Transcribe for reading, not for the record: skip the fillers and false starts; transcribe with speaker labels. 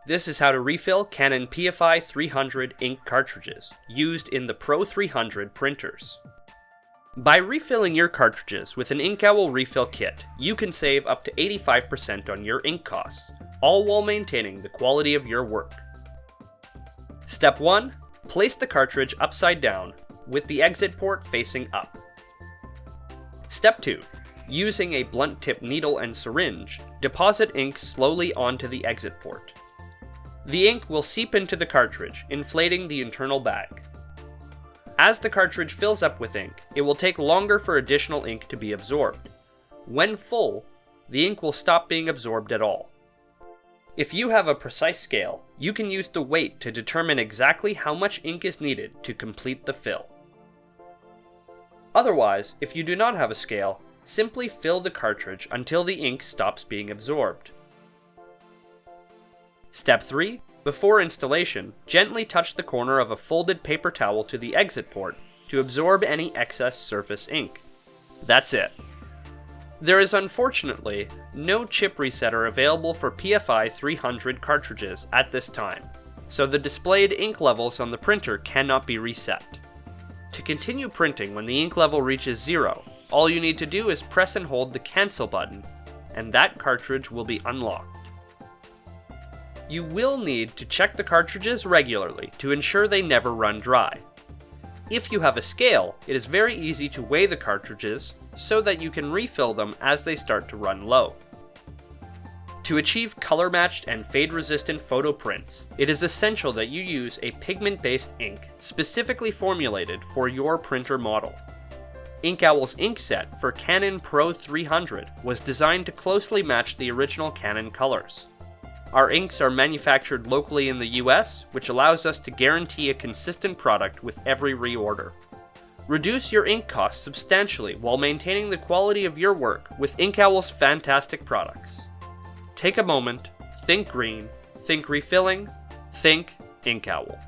Speaker 1: This is how to refill Canon PFI-300 ink cartridges, used in the PRO-300 printers. By refilling your cartridges with an inkowl refill kit, you can save up to 85% on your ink costs, all while maintaining the quality of your work. Step 1. Place the cartridge upside down, with the exit port facing up. Step 2. Using a blunt tip needle and syringe, deposit ink slowly onto the exit port. The ink will seep into the cartridge, inflating the internal bag. As the cartridge fills up with ink, it will take longer for additional ink to be absorbed. When full, the ink will stop being absorbed at all. If you have a precise scale, you can use the weight to determine exactly how much ink is needed to complete the fill. Otherwise, if you do not have a scale, simply fill the cartridge until the ink stops being absorbed. Step 3. Before installation, gently touch the corner of a folded paper towel to the exit port to absorb any excess surface ink. That's it. There is unfortunately no chip resetter available for PFI-300 cartridges at this time, so the displayed ink levels on the printer cannot be reset. To continue printing when the ink level reaches 0, all you need to do is press and hold the cancel button, and that cartridge will be unlocked. You will need to check the cartridges regularly to ensure they never run dry. If you have a scale, it is very easy to weigh the cartridges so that you can refill them as they start to run low. To achieve color-matched and fade-resistant photo prints, it is essential that you use a pigment-based ink specifically formulated for your printer model. Inkowl's ink set for Canon PRO-300 was designed to closely match the original Canon colors. Our inks are manufactured locally in the US, which allows us to guarantee a consistent product with every reorder. Reduce your ink costs substantially while maintaining the quality of your work with Inkowl's fantastic products. Take a moment, think green, think refilling, think Inkowl.